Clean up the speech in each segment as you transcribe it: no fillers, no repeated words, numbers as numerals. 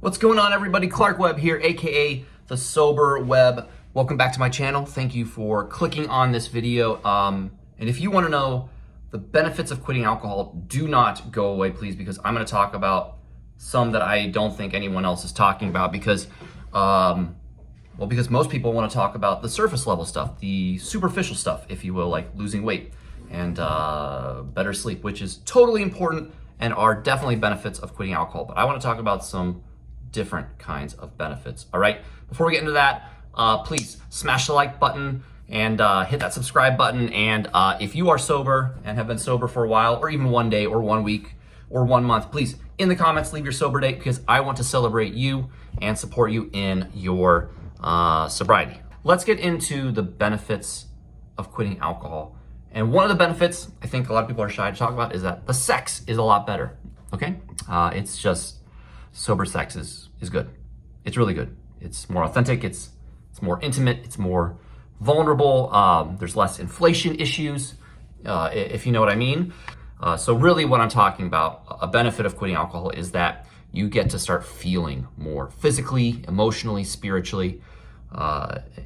What's going on, everybody? Clark Webb here, aka the Sober Web. Welcome back to my channel. Thank you for clicking on this video. And if you want to know the benefits of quitting alcohol, do not go away, please, because I'm going to talk about some that I don't think anyone else is talking about because most people want to talk about the surface level stuff, the superficial stuff, if you will, like losing weight and better sleep, which is totally important and are definitely benefits of quitting alcohol. But I want to talk about some different kinds of benefits. All right, before we get into that, please smash the like button and hit that subscribe button. And if you are sober and have been sober for a while, or even 1 day or 1 week or 1 month, please in the comments leave your sober date, because I want to celebrate you and support you in your sobriety. Let's get into the benefits of quitting alcohol. And one of the benefits I think a lot of people are shy to talk about is that the sex is a lot better. Okay, it's just sober sex is good. It's really good. It's more authentic. It's more intimate. It's more vulnerable. There's less inflation issues, if you know what I mean. So really what I'm talking about, a benefit of quitting alcohol, is that you get to start feeling more physically, emotionally, spiritually,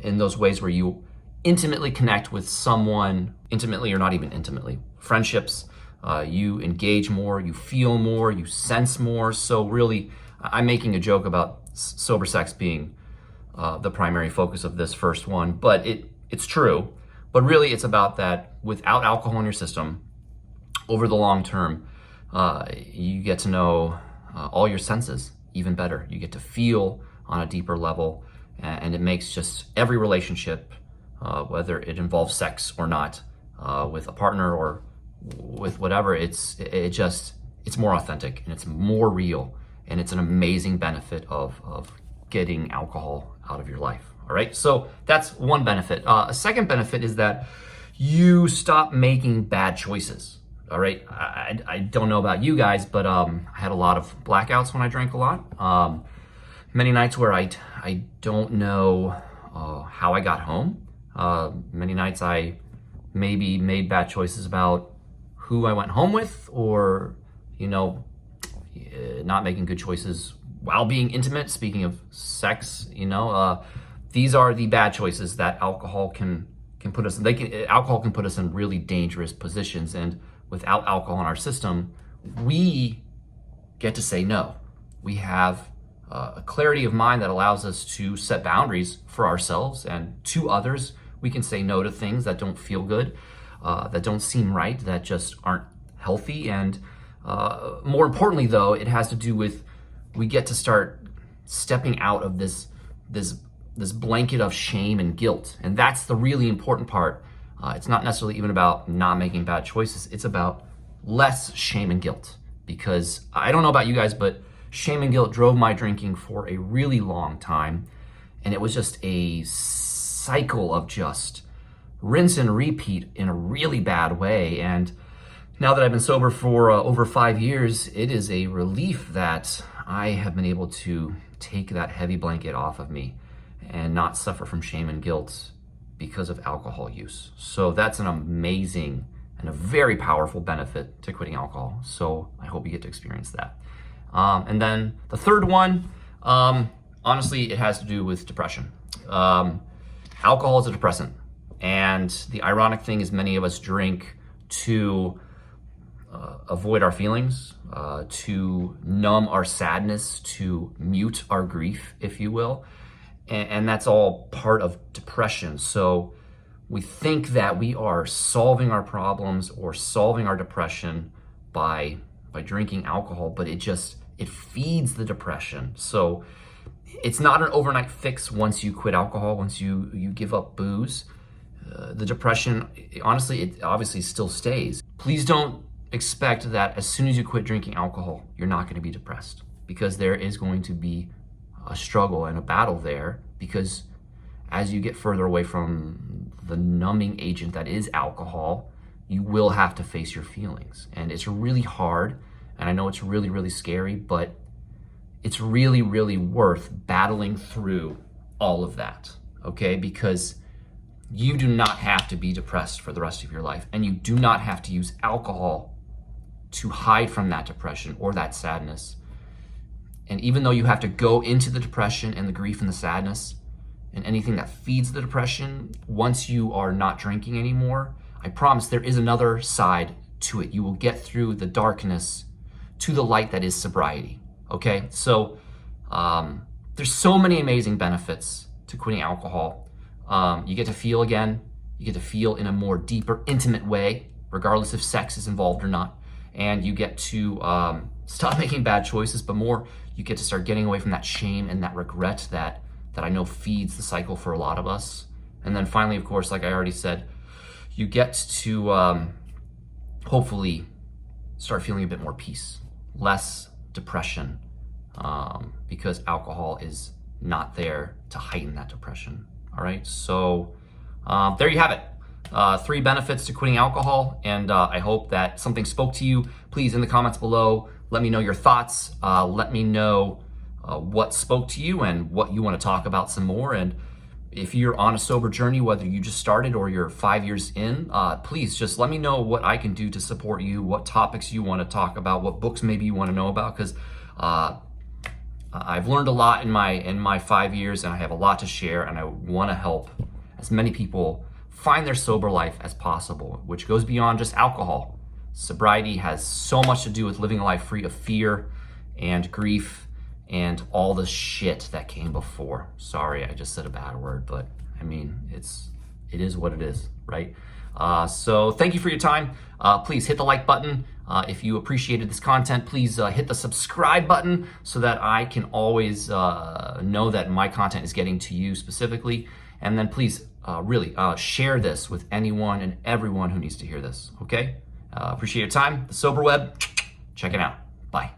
in those ways where you intimately connect with someone, intimately or not even intimately, friendships. You engage more, you feel more, you sense more. So really, I'm making a joke about sober sex being the primary focus of this first one, but it's true. But really, it's about that without alcohol in your system, over the long term, you get to know all your senses even better. You get to feel on a deeper level, and it makes just every relationship, whether it involves sex or not, with a partner or with whatever, it's more authentic and it's more real, and it's an amazing benefit of getting alcohol out of your life. All right, so that's one benefit. A second benefit is that you stop making bad choices. All right, I don't know about you guys, but I had a lot of blackouts when I drank a lot. Many nights where I don't know how I got home. Many nights I maybe made bad choices about who I went home with, or, not making good choices while being intimate. Speaking of sex, these are the bad choices that alcohol can put us in. Alcohol can put us in really dangerous positions, and without alcohol in our system, we get to say no. We have a clarity of mind that allows us to set boundaries for ourselves and to others. We can say no to things that don't feel good, that don't seem right, that just aren't healthy. And more importantly, though, it has to do with, we get to start stepping out of this blanket of shame and guilt. And that's the really important part. It's not necessarily even about not making bad choices. It's about less shame and guilt. Because I don't know about you guys, but shame and guilt drove my drinking for a really long time. And it was just a cycle of just rinse and repeat in a really bad way. And now that I've been sober for over 5 years, it is a relief that I have been able to take that heavy blanket off of me and not suffer from shame and guilt because of alcohol use. So that's an amazing and a very powerful benefit to quitting alcohol. So I hope you get to experience that. And then the third one, honestly, it has to do with depression. Alcohol is a depressant. And the ironic thing is, many of us drink to avoid our feelings, to numb our sadness, to mute our grief, if you will. And that's all part of depression. So we think that we are solving our problems or solving our depression by drinking alcohol, but it feeds the depression. So it's not an overnight fix once you quit alcohol, once you give up booze. The depression, honestly, it obviously still stays. Please don't expect that as soon as you quit drinking alcohol, you're not going to be depressed, because there is going to be a struggle and a battle there, because as you get further away from the numbing agent that is alcohol, you will have to face your feelings. And it's really hard, and I know it's really, really scary, but it's really, really worth battling through all of that, okay? Because you do not have to be depressed for the rest of your life, and you do not have to use alcohol to hide from that depression or that sadness. And even though you have to go into the depression and the grief and the sadness and anything that feeds the depression, once you are not drinking anymore, I promise there is another side to it. You will get through the darkness to the light that is sobriety. Okay? So there's so many amazing benefits to quitting alcohol. You get to feel again. You get to feel in a more deeper, intimate way, regardless if sex is involved or not. And you get to stop making bad choices, but more, you get to start getting away from that shame and that regret that I know feeds the cycle for a lot of us. And then finally, of course, like I already said, you get to hopefully start feeling a bit more peace, less depression, because alcohol is not there to heighten that depression. All right, so there you have it. 3 benefits to quitting alcohol, and I hope that something spoke to you. Please, in the comments below, let me know your thoughts. Let me know what spoke to you and what you want to talk about some more. And if you're on a sober journey, whether you just started or you're 5 years in, please just let me know what I can do to support you, what topics you want to talk about, what books maybe you want to know about, because I've learned a lot in my 5 years, and I have a lot to share, and I want to help as many people find their sober life as possible, which goes beyond just alcohol. Sobriety has so much to do with living a life free of fear and grief and all the shit that came before. Sorry, I just said a bad word, but I mean, it is what it is, right? So thank you for your time. Please hit the like button. If you appreciated this content, please hit the subscribe button so that I can always know that my content is getting to you specifically. And then please really share this with anyone and everyone who needs to hear this, okay? Appreciate your time. The Sober Web, check it out. Bye.